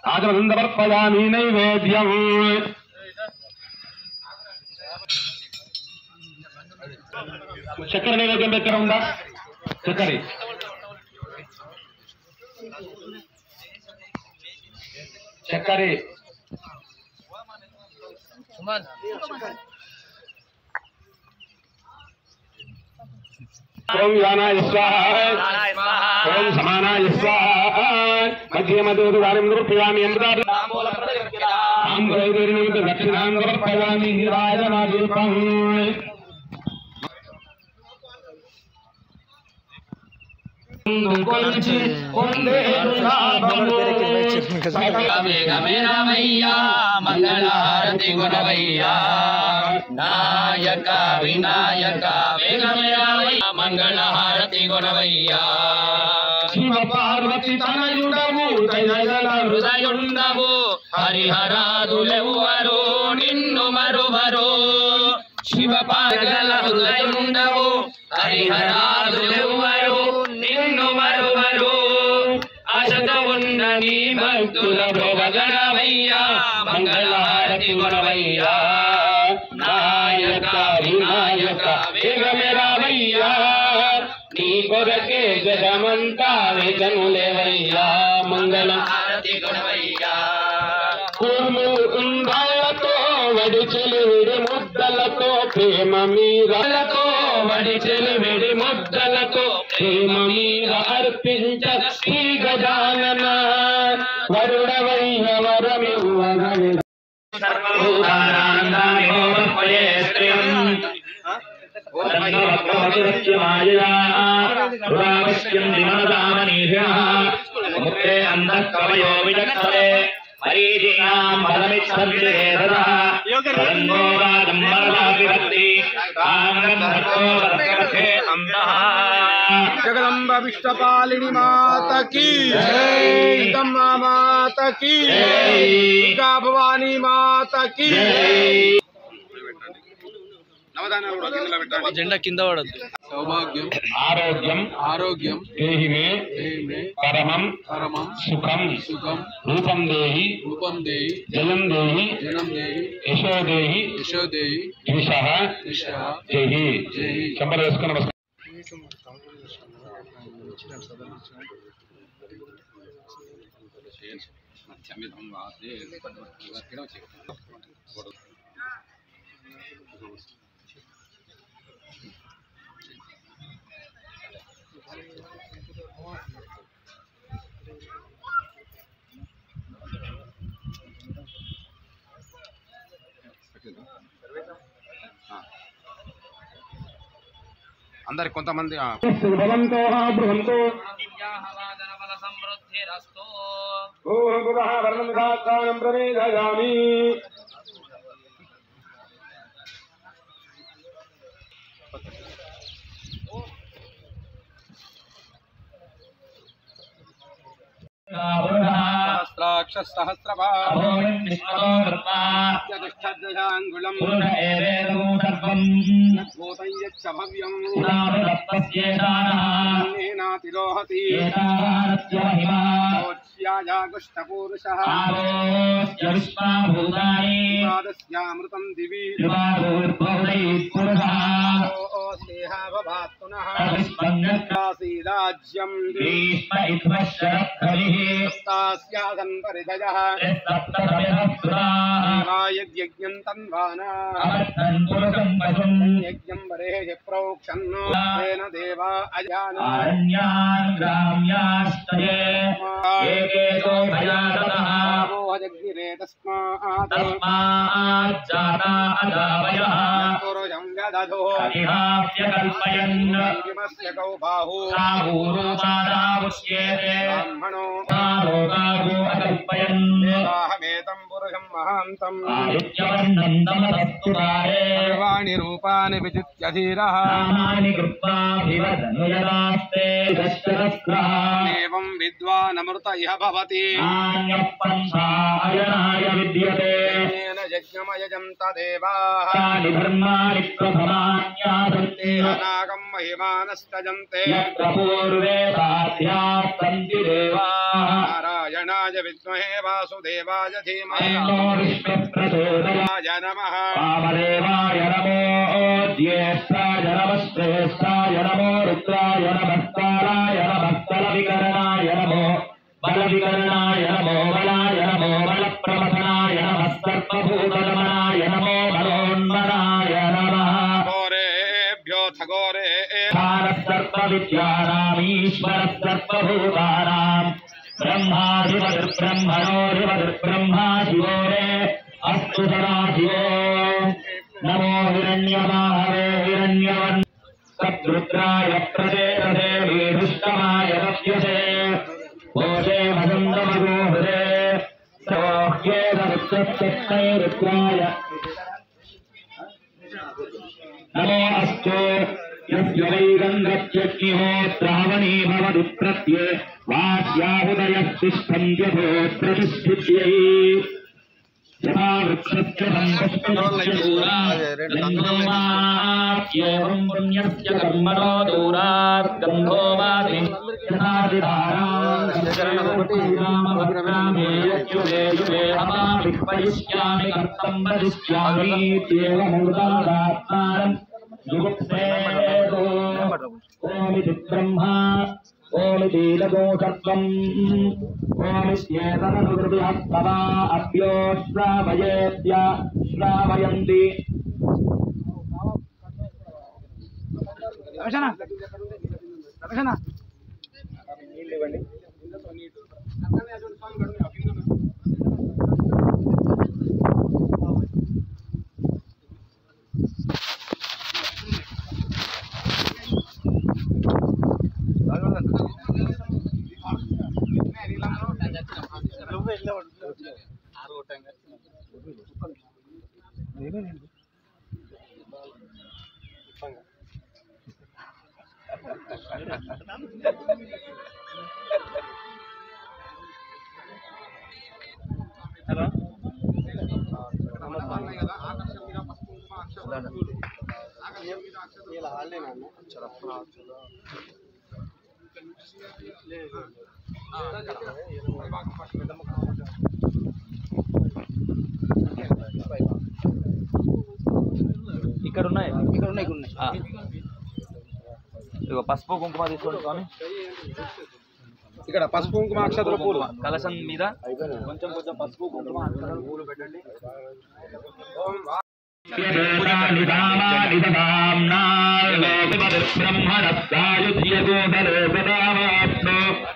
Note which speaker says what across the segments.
Speaker 1: आचमनंदर्पयामि नैवेद्यम् चक्कर नैवेद्यं దగ్గర ఉందా చక్కరి చక్కరి సుమన్ ओम यानाय स्वाहा ओम समानाय स्वाहा मध्ये मध्ये उद्गारं समर्पयामि अमृताम् दक्षिणां समर्पयामि नीराजनादीपम्
Speaker 2: मंगलारती गुणवैया नायक विनायक वेगमेरावैया मंगलारती गुणवैया शिव पार्वती तनयुडवु दयगल हृदयुंडवु हरिहरादुलेव्वरू निन्नु मरुवरू शिव पार्वती हृदयुंडवु हरिहरादुलेव्वरू నిన్ను మరువరు ఆశతో ఉన్న నీ భక్తుల భోగగణవయ్యా మంగళహారతి గుణవయ్యా నాయక వినాయక వేగమెరావయ్యా నీ కొరకే జగమంతా వేదనులేవయ్యా మంగళహారతి గుణవయ్యా కుంభాలతో వడిచెలు విడి ముద్దలతో ప్రేమ మీరలతో వడిచెలు విడి ముద్దలతో ప్రేమ మీద అర్పించ శ్రీ గజానన వరుడవయ్య వరమివ్వగలి అంధకవయో విచక్షరే మరీచినాం బలమిచ్చంతే దదా రంగో రాజం వరదాభివృద్ధి కాంగంధర్తో వరకర్షే అంధః
Speaker 3: जगदम्बा विष्टपालिनी माता की जय, जगदम्बा माता की जय, दुर्गा भवानी माता की जय।
Speaker 2: జెండా కింద పడద్దు
Speaker 3: సౌభాగ్యం
Speaker 1: ఆరోగ్యం
Speaker 3: ఆరోగ్యం
Speaker 1: దేహి మే పరమం
Speaker 3: పరమం
Speaker 1: సుఖం
Speaker 3: సుఖం
Speaker 1: రూపం దేహి జలం దేహి యశో దేహి దిశః జై శంబర వేసుకున్న నమస్కారం
Speaker 3: అందరికి కొంతమంది
Speaker 1: భవంతో బృహంతో ఓం గురః వర్ణం శాస్త్రాణం ప్రవేదయామి
Speaker 3: सहस्रभाङ्गुलम् भव्यम्नातिरोहति ओच्याजागुष्टपूरुषः द्वादश्यामृतं दिवि स्नेहाभवात् पुनः आसीराज्यं सप्तास्यासन् परिधयः यज्ञं तन्वाना यज्ञं वरेः प्रोक्षन् तेन देवा अजानन् जग्निरे तस्मात्
Speaker 2: तस्माज्जाता अजावयः
Speaker 3: पुरुषं व्यदधो
Speaker 2: अतिहास्य कल्पयन्
Speaker 3: किमस्य कौ बाहु
Speaker 2: बाहुरूपादावुष्येते
Speaker 3: ब्राह्मणो
Speaker 2: बाहो अकल्पयन्
Speaker 3: देवाहमेतं पुरुषं महान्तम्
Speaker 2: आदित्यवर्णं तमस्तुतारे
Speaker 3: सर्वाणि रूपाणि विचित्यधीरः
Speaker 2: नामानि कृत्वाभिवदनुयदास्ते दशरस्रः
Speaker 3: एवं विद्वानमृत इह भवति
Speaker 2: नान्यः पन्थायनाय विद्यते
Speaker 3: येन यज्ञमयजन्त देवाः
Speaker 2: तानि धर्माणि प्रथमान्यासन्ते
Speaker 3: नागं महिमानस्तजन्ते
Speaker 2: यत्र पूर्वे साध्याः सन्ति देवाः
Speaker 3: नारायणाय विद्महे वासुदेवाय धीमहि
Speaker 2: तन्नो विष्णुप्रचोदयात्
Speaker 3: नमः
Speaker 2: वामदेवाय नमो ज्येष्ठाय नमः श्रेष्ठाय नमो रुद्राय नमः कालाय नमः बलविकरणाय नमो बलविकरणाय नमो बलाय नमो बलप्रमथनाय नमः सर्वभूतगमनाय नमो बलोन्मनाय नमः
Speaker 3: घोरेभ्योऽथ घोरे
Speaker 2: सर्वविद्यानामीश्वरः सर्वभूतानां ब्रह्माधिपतिर्ब्रह्मणोऽधिपतिर्ब्रह्मा शिवो रे अस्तु सदा शिवो नमो हिरण्यमाहवे हिरण्यवन् तद्रुद्राय प्रचेतसे वीरुष्टमाय तप्यसे भोजे वसन्तमगोहरे सौह्येदरुद्रस्तैरुद्राय नमो अस्तु यस्य वैगन्धत्यग्निहो श्रावणी भवति प्रत्ये वास्याहुदयस्तिष्ठन्त्यथो प्रतिष्ठित्यै यथा वृक्षस्य सन्तुष्टोरागन्धोमाप्येवं पुण्यस्य कर्मणो दूरात् गन्धो वाति यथादिधारामे युगे युगे अमाविह्वयिष्यामि कर्तं वदिष्यामीत्येवमूर्धादात्मानं युगुप्सेदो ओमिति ब्रह्मा ओमिति लघो सर्वम् ओमित्येतदनुकृतिहस्तवा अभ्यो श्रावयेत्य श्रावयन्ति ఇక్కడ ఉన్నాయి ఇగో పసుపు కుంకుమ తీసుకోండి స్వామి
Speaker 3: ఇక్కడ పసుపు కుంకుమ అక్షతల పూలు
Speaker 2: కలశం మీద కొంచెం కొంచెం పసుపు కుంకుమ అక్షతల పూలు పెట్టండి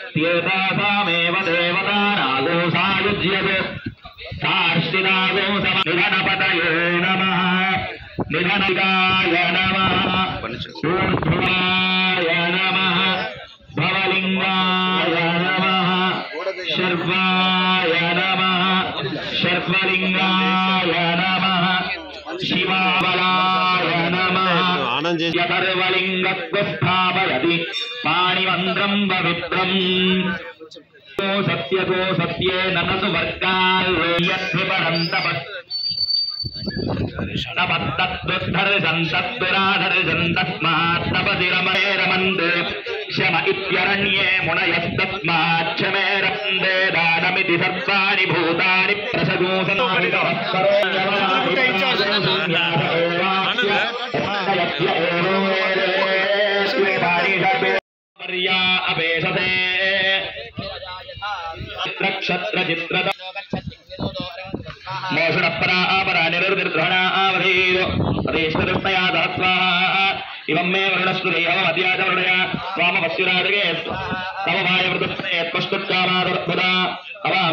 Speaker 2: బ్రహ్మణస్సాయుధ్యేతామేవ దేవతానాగో సాయుధ్యతే సార్ష్టినాగో నిధనపతయే నమః నిధనికాయ నమః ఊర్ధ్వాయ నమః భవలింగాయ నమః శర్వాయ నమః శర్వలింగాయ నమః శివాబలాయ నమః యతర్వలింగత్వస్థాపయతి పాణిమంత్రం పవిత్రం సత్యతో సత్యే నమసు వర్గాల్పరంతప తపస్తద్దుర్ధర్షంతద్దురాధర్షంతస్మాత్తపసి రమంతే శమ ఇత్యరణ్యే మునయస్తస్మాచ్చమే రమందే దానమితి సర్వాణి భూతాని ప్రసగూసర్యా అపేషతే క్షత్రచిత్రద మోషణపరా నిరుద్రహణావధీరో అదేశ్వరస్తయా దహస్వాహ ఇవం మే వరుణస్పృహమద్యాచ వరుణయ వామవస్యురాజగే తవ భాయ వృతస్పష్టుకామాదుర్భుత అవాం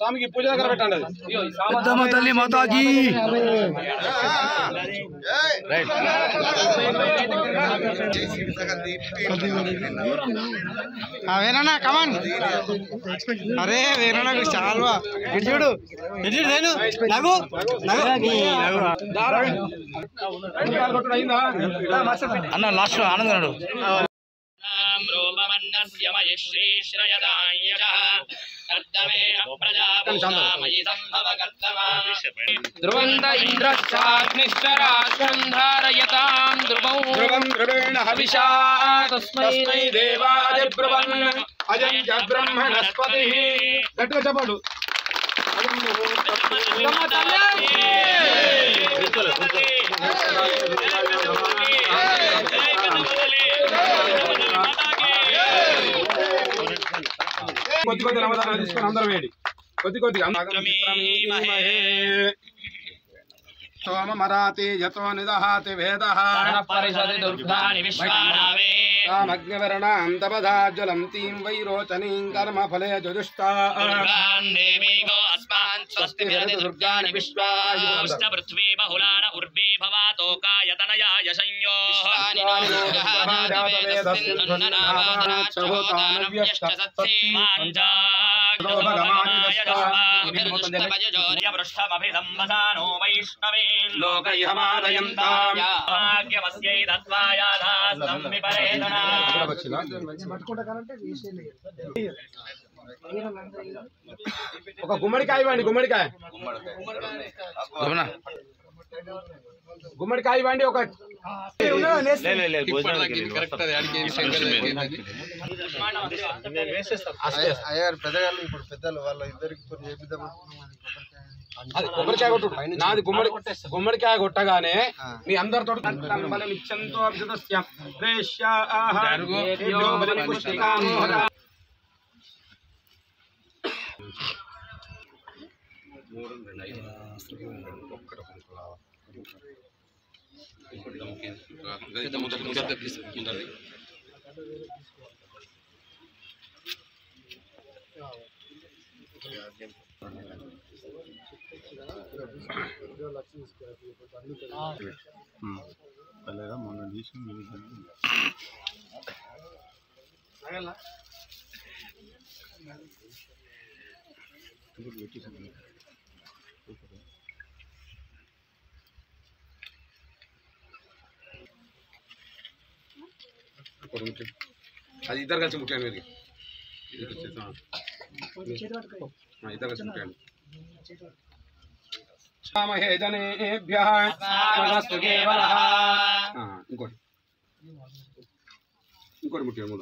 Speaker 2: స్వామికి పూజ దగ్గర పెట్టండి
Speaker 3: పెద్దమ్మ తల్లి మాతాకి వేరన్నా కమాన్ అరే వేరన్నా చాలువా ఇటు చూడు నేను నగు అన్న లాస్ట్ ఆనందనాడు
Speaker 4: ధ్రువంద ఇంద్రశ్చాగ్నిశ్చరాశ్వంధారయతాం ధ్రువం ధ్రువేణ హవిషా తస్మై దేవాయ బ్రువన్ అజం చ బ్రహ్మణస్పతిః
Speaker 2: గట్టిగా చెప్పండు కొద్ది కొద్ది నవధానాలు తీసుకొని అందరూ వేడి కొద్దిగా సోమమరాతి యతో నిదహాతి వేదః తామగ్నివర్ణాంతపదాజ్వలం తీం వైరోచనీం కర్మఫలే
Speaker 4: దుర్గాని విశ్వాయుష్ట పృథ్వీ బహుళాన ఉర్వీ భవాతోకాయతనయాయ సంయోః పృష్ఠమభిసంవసానో వైష్ణవే లోకైహమాదయంతాగ్యమస్యై తత్వాయాదాస్తం విపరేతనా
Speaker 2: ఒక గుమ్మడికాయ ఇవ్వండి గుమ్మడికాయ ఇవ్వండి ఒక
Speaker 3: పెద్దగాళ్ళు ఇప్పుడు పెద్దలు వాళ్ళ ఇద్దరికి
Speaker 2: కొబ్బరికాయ కొట్టు నాది గుమ్మడికాయ కొట్టగానే మీ అందరితో నిత్యంతో అది ఇద్దరు కలిసి ముఖ్యంగా మీరు ఇద్దరు కలిసి ముఖ్యంగా మహే జనేభ్యః ఇంకోటి ముఖ్యంగా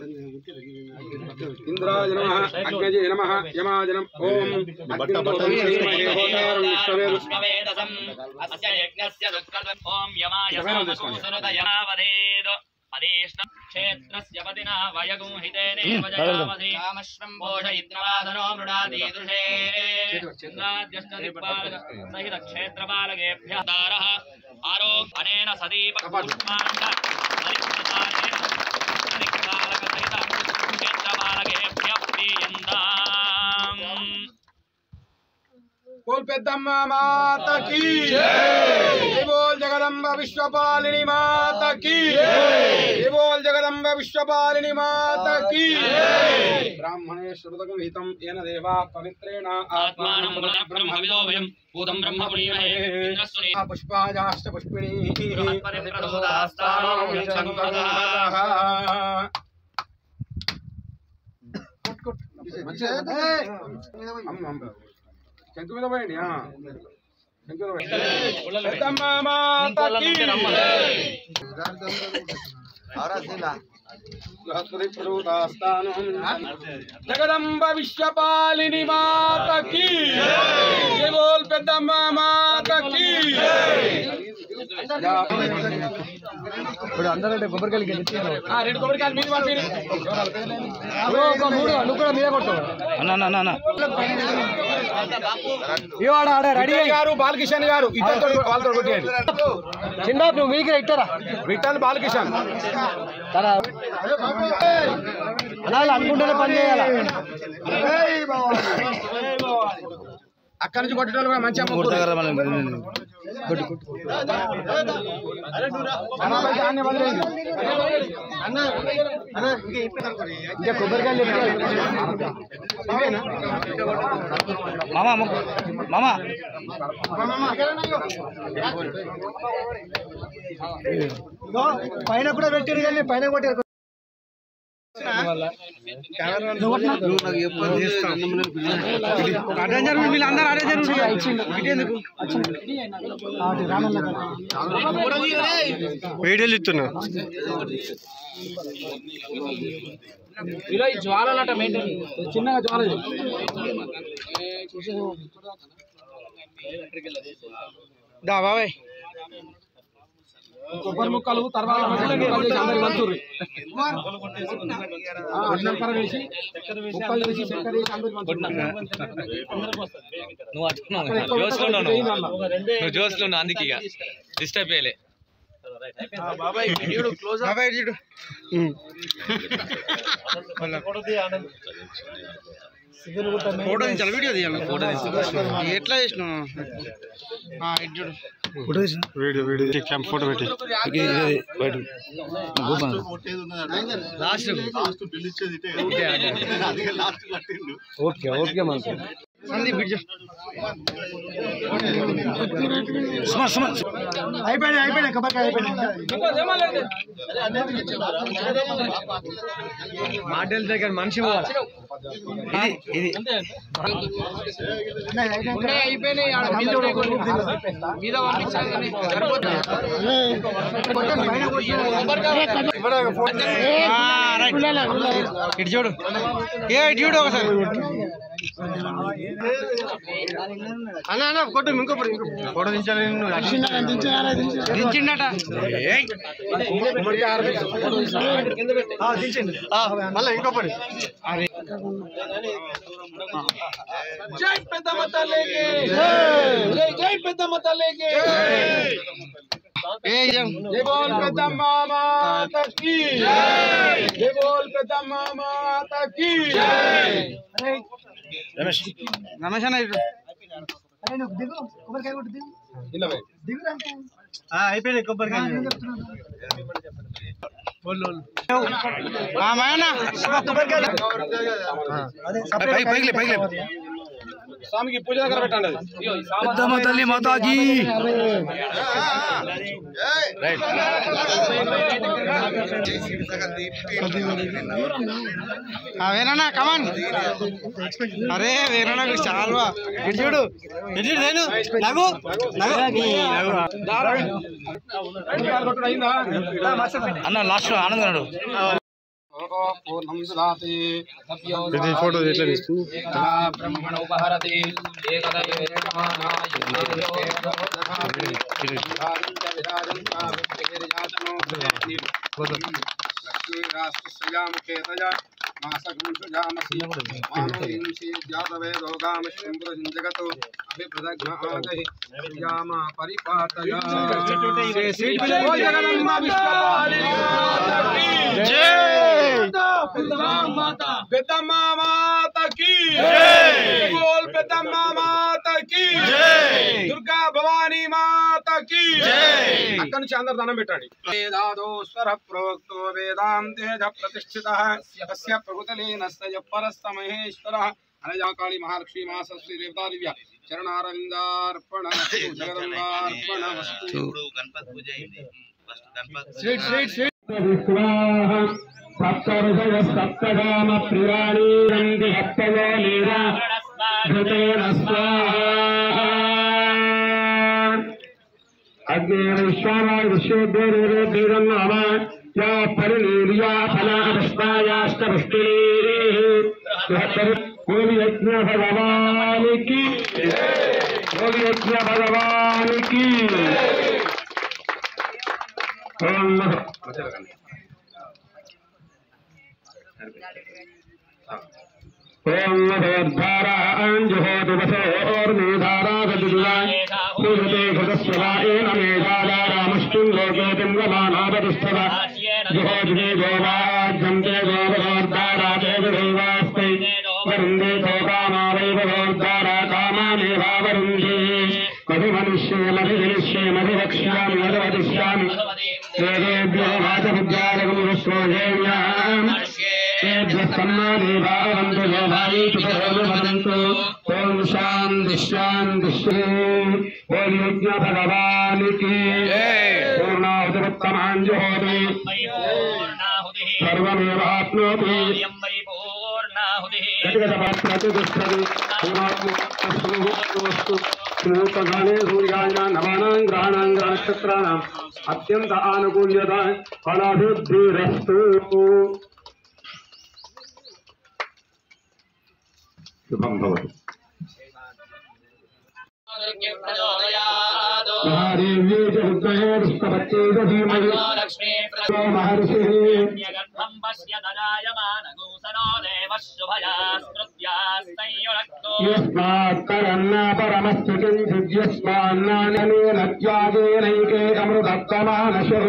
Speaker 2: ఇంద్రాయ నమః అగ్నజే నమః యమాయ నమః ఓం
Speaker 4: क्षेत्रस्य पतिना वयगुंहितेनेव जयावधि कामश्वम्भोषयित्नवादनो मृडाति दृशे चन्द्राद्यष्टदिक्पालक सहित क्षेत्रपालकेभ्यः तारः आरोग्येन सदीपपुष्पाण्ड परिक्षतानेन परिक्षालक सहित क्षेत्रपालकेभ्यः प्रीयन्ताम्
Speaker 2: बोल पेद्दम्मा माता की जय बोल जगदम्बा विश्वपालिनी माता की जय बोल जगदम्बा विश्वपालिनी माता की ब्राह्मणे श्रुतकं हितं येन देवा पवित्रेण
Speaker 4: आत्मानं ब्रह्मविदो वयं भूतं ब्रह्म पुनीमहे इंद्रस्वने
Speaker 2: पुष्पायाश्च पुष्पिणी
Speaker 4: बृहस्पतिप्रसोदास्तानो
Speaker 2: शंकर में दबाएंगे हाँ शंकर पेद्दम्मा माता की जगदम्बा विश्वपालिनी माता की जय बोल पेद्दम्मा माता की
Speaker 3: ఇప్పుడు అందరూ కొబ్బరికాయలకి
Speaker 2: రెండు కొబ్బరికాయలు మీద పంపిణీ
Speaker 3: నువ్వు కూడా మీద కొట్టు అన్న ఇవాడ రెడీ
Speaker 2: గారు బాలకిషన్ గారు ఇద్దరు వాళ్ళతో కొట్టేయండి
Speaker 3: చిన్న నువ్వు మీకు ఇట్టారా
Speaker 2: విఠల్ బాలకిషన్
Speaker 3: అనాలి అనుకుంటేనే పని చేయాలి
Speaker 2: అక్కడి నుంచి కొట్టేటోళ్ళు కూడా మంచిగా ఇంకా కొబ్బరికాయలు మామా పైన కూడా పెట్టారు కానీ పైన కొట్టారు. వీడియోలు ఇస్తున్నా జ్వాలట చిన్నగా జ్వాల బాబాయ్ కొబ్బరి ముక్కలు తర్వాత అందరి మంచూరి వేసి ముక్కలు వేసి చక్కెర వేసి అందరి
Speaker 5: నువ్వు జోస్లో అందుకే డిస్టర్బ్ చేయలే
Speaker 2: బాబాయ్ క్లోజ్ ఫోటో తీయాలి వీడియో తీయాలి ఫోటో తీసి ఎట్లా చేసినావు వీడియో ఫోటో పెట్టి ఓకే ఓకే మనకి అయిపోయినాయి కబడ్డీ అయిపోయినాయి మాటల దగ్గర మనిషి ఇది అయిపోయినాయి ఇటు చూడు ఇటు చూడు ఒకసారి అన్న ఫోటో ఇంకో ఫోటో దించాలి దించిండట మళ్ళీ ఇంకో పడి జై పెద్దమ్మ తల్లికి జై పెద్దమ్మ తల్లికి జై బోల్ పెద్దమ్మ మాతకి జై బోల్ పెద్దమ్మ మాతకి రమేష్ అన్న అయిపోయింది కొబ్బరికాయ స్వామికి పూజ దగ్గర పెట్టండి పెద్దమ్మ తల్లి మాతాకి వేరన్నా కమాన్ అరే వేరన్నా చాలా ఇటు చూడు నేను నగు అన్న లాస్ట్ లో ఆనందనాడు ఫోటో ఎట్లా బ్రహ్మణ ఉపహరతి పెద్దమ్మ మాతకి బోల్ పెద్దమ్మ మాతకి దుర్గా భవానీ మాతకి అక్కడి నుంచి అందరు దండం పెట్టండి వేదాదోస్వర ప్రోక్తో వేదాంతేజ ప్రతిష్ఠితః తస్య ప్రభుతలేనస్తయ పరస్త మహేశ్వరః అనజా కాళీ మహాలక్ష్మీ మహాసరస్వతి దేవతా దివ్య చరణారవిందార్పణ జగదంబార్పణ వస్తు గణపతి పూజ అయింది ఫస్ట్ గణపతి సప్తఋషయ సప్తగామ ప్రియాణీరంది హస్తయో లీలా ధృతేన స్వాహా అగ్నే విశ్వానాయ విశ్వేభ్యో దేవన్నామ యా పరిలీర్యా ఫలాపుష్పాయాశ్చ పుష్టినీ కోవి యజ్ఞ భగవానికి కోవి యజ్ఞ భగవానికి ओम नभोद्धारा अंजुहोतु वसोर्मेधारागतिदुराय पूजते घृतस्वरायेन मेधारा रामष्टुं लोकेतिं गमानावतिष्ठता जुहोजुगे गोवाज्यन्ते गोवधोद्धारा देवदेवास्ते वरुन्दे तोकामावैव गोद्धारा कामामेवा श्रीमधिवक्ष्यामि वदवदिष्यामि देवेभ्यो वाचविद्यालयं विश्वोजेव्याम् तेभ्यः सम्मादेवावन्तु यो भावैतु वदन्तु ॐ शान्ति शान्ति ॐ यज्ञ भगवान् की पूर्णाहुतिरुत्तमाञ्जुहोति सर्वमेवाप्नोति मुहूर्तकाले सूर्याय नवानां ग्रहाणां ग्रहनक्षत्राणाम् अत्यंत आनुकूल्यता फलाभिवृद्धिरस्तु। शुभं भवतु। महादेव्यै च रुद्रये पुष्पवत्यै च धीमहि महर्षिः यस्मात्करन्न परमस्तु किञ्चित् यस्मान्नानेनैकेकमृतत्वमानशः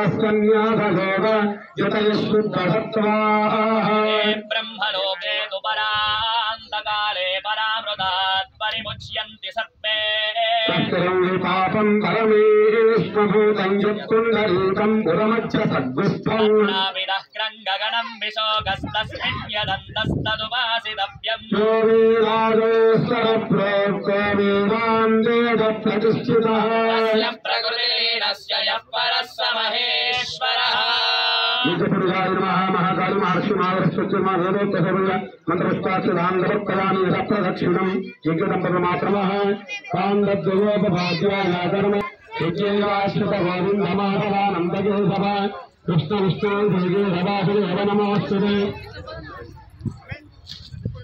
Speaker 2: वेदान्तविज्ञानसुनिश्चितार्थास्कन्यासयोग यतयः शुद्धसत्त्वाः
Speaker 4: ब्रह्मलोके तु परान्तकाले परामृतात् परिमुच्यन्ति सत्त्वे
Speaker 2: तत्करं पापं परमेष्मभूतं यत्पुण्डरीकं पुरमच्च सद्गुस्थं
Speaker 4: नाविदः क्रङ्गगणं विशोकस्तस्मिन् यदन्तस्तदुपासितव्यम्
Speaker 2: यो वेदादोऽस्तरप्रोक्तो वेदान् वेदप्रतिष्ठितः
Speaker 4: तस्य प्रकृतिलीनस्य यः परः स महेश्वरः
Speaker 2: निजपुरुषाय नमः महाकाल महर्षि महावरस्वच्चर्मा वेदोक्तसर्वय मन्त्रपुष्पाक्षदाङ्गवत्कलानि यथप्रदक्षिणं यज्ञदम्पतमात्रमः कान्दद्वयोपभाग्यानाकर्म यज्ञैवाश्रितगोविन्दमाधवानन्दकेशव कृष्णविष्णुर्भुजगेशवासुदेव नमोऽस्तुते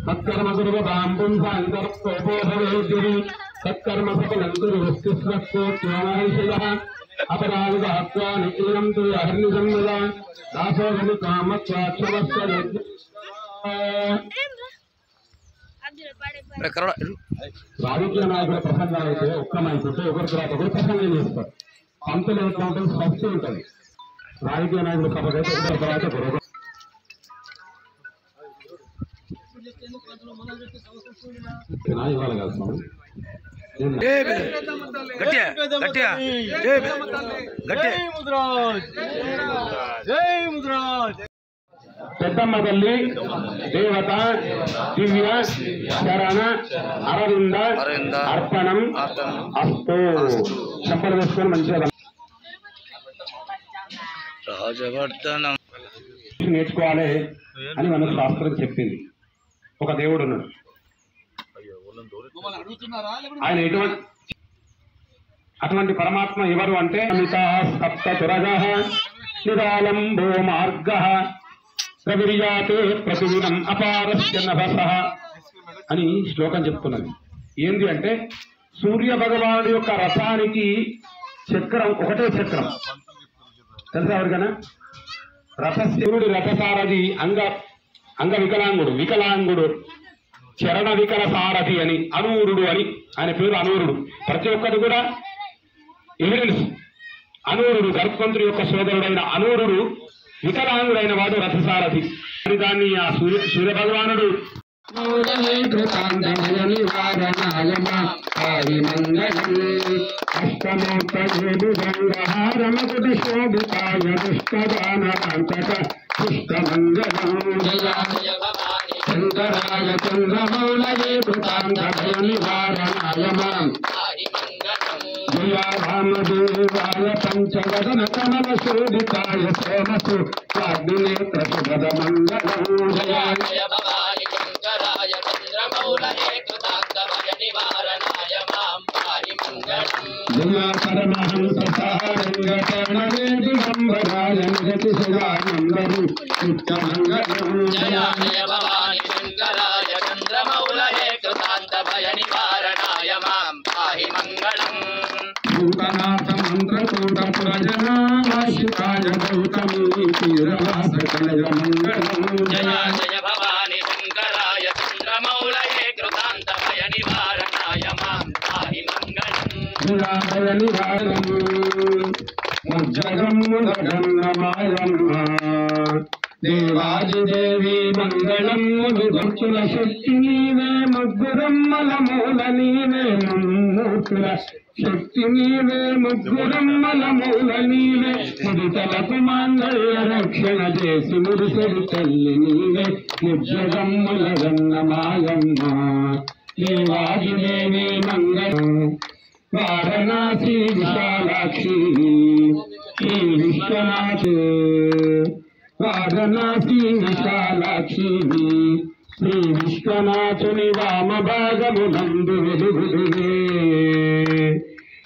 Speaker 2: तत्कर्म कुर्वतां पुंसान्तरस्तोपोभवेद्युः तत्कर्म सकलं कुरुवस्तिस्वक्षोत्योमहर्षयः अपराधिहत्वा निकीलं तु अहर्निसंवदा दासोऽहनि कामत्वाक्षवस्य రాజకీయ నాయకుల ప్రసంగాలు అయితే ఒక్కమైపోతే ఒకరి తర్వాత ఒకరు ప్రసంగం చేస్తారు. పంతులు ఎట్లా ఉంటుంది స్పష్టం ఉంటుంది. రాజకీయ నాయకుల సభకు అయితే ఒకరి తర్వాత ఒకరు ఇవ్వాలి కదా స్వామి. పెద్దమ్మ తల్లి దేవత దివ్య శరణ అరవింద అర్పణం అస్తు. చెంపలు వేసుకొని మంచిగా
Speaker 5: రాజవర్ధనం
Speaker 2: నేర్చుకోవాలి అని మనకు శాస్త్రం చెప్పింది. ఒక దేవుడు ఉన్నాడు. ఆయన అటువంటి పరమాత్మ ఎవరు అంటే సప్తతురగః నిరాలంబో మార్గః ప్రవిర్యాతే ప్రతిదినం అపారస్య నభసః అని శ్లోకం చెప్తున్నది. ఏంది అంటే సూర్య భగవానుడి యొక్క రథానికి చక్రం ఒకటే చక్రం తెలుసా ఎవరికైనా? రథశివుడి రథసారథి అంగ వికలాంగుడు చరణ వికల సారథి అని అనూరుడు అని ఆయన పేరు అనూరుడు. ప్రతి ఒక్కరు కూడా ఎవిడెన్స్ అనూరుడు గర్భవంతుడి యొక్క సోదరుడైన అనూరుడు వికలాంగుడైన వాడు రథసారథి. దాన్ని ఆ సూర్య భగవానుడు శంకరాయ చంద్రమౌళయే కృతాంతభయ నివారణాయ మాం జయా రామదేవాయ పంచవదన కమల శోభితాయ సోమసు వాగ్నేత్ర శుభద మంగళం జయా
Speaker 4: జయ భవాని శంకరాయ చంద్రమౌళయే కృతాంతభయ నివారణాయ మాం పారి మంగళం
Speaker 2: జయా పరమహంస సారంగపర్ణవే దిగంబరాయ నిగతి శివానందరు నిత్యమంగళం
Speaker 4: జయ జయ భవాని శంకరాయ చంద్రమౌళయే కృతాంతభయ నివారణాయ మాం పారి మంగళం
Speaker 2: భూతనాథ మంత్రకూట ప్రజనాశికాయ గౌతమీ తీరవాస కలయ మంగళం
Speaker 4: జయ జయ భవాని శంకరాయ చంద్రమౌళయే కృతాంతభయ నివారణాయ మాం పారి మంగళం
Speaker 2: జయ నివారణం ముజ్జగం ముదగన్నమాయమ్మ దేవాదిదేవి మంగళమ్ములు భక్తుల శక్తి నీవే ముగ్గురమ్మల మూల నీవే ముమ్మూర్తుల శక్తి నీవే ముగ్గురమ్మల మూల నీవే ముడితలకు మాంగళ్య రక్షణ చేసి ముడిసెడు తల్లి నీవే ముజ్జగమ్ముల గన్న మాయమ్మ దేవాదిదేవి మంగళం వారణాసి విశాలాక్షి శ్రీ విశ్వనాథ వారణాసి విశాలాక్షి శ్రీ విశ్వనాథుని వామ భాగమునందు వెలుగుదువే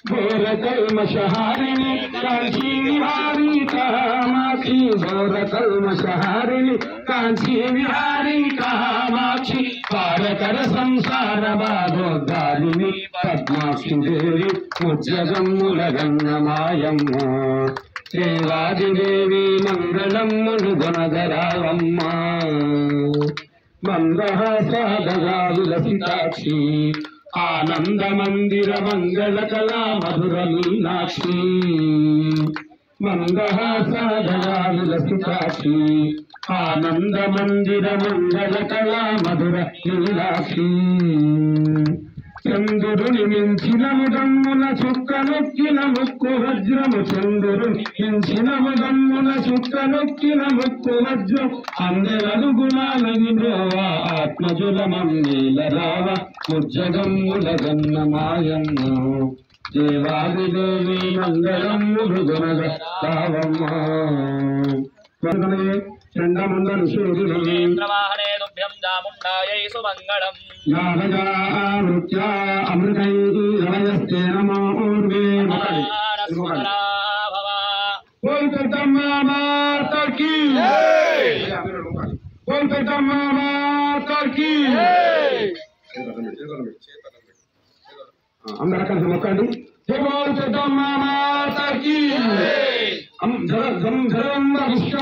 Speaker 2: ఘోర కల్మషహారిణి కాంచీ విహారీ కామాక్షి ఘోర కల్మషహారిణి కాంచీ విహారీ కామాక్షి పారకర సంసార బాధోద్ధారిణి పద్మాక్షి దేవి ముజ్జగమ్ముల గన్న మాయమ్మ దేవాదిదేవి మంగళమ్ములు గొనగరావమ్మ మందహాసాదగా విలసితాక్షి ఆనంద మందిర మంగళ కళా మధుర మీనాక్షి మందహాసాదగా విలసితాక్షి ఆనంద మందిర మంగళ కళా మధుర మీనాక్షి చంద్రుని మించిన ముదమ్మున చుక్క నొక్కిన ముక్కు వజ్రము చంద్రుని మించిన ముదమ్మున చుక్క నొక్కిన ముక్కు వజ్రం అందెలదు గుణాలని బ్రోవా ఆత్మజుల మమ్మీల రావ ముజ్జగమ్ముల గన్న మాయమ్మ దేవాదిదేవి మంగళమ్ములు గొనగ రావమ్మ చండముండను సూర్యుని
Speaker 4: ప్రవాహనే తుభ్యం దాముండాయై సుమంగళం
Speaker 2: నృత్యా అమృతై రమయస్తే నమో ఊర్వే కోల్కతమ్మ మాతకి కోల్కతమ్మ మాతకి అందరూ కలిసి మొక్కండి కోల్కతమ్మ మాతకి విశ్వ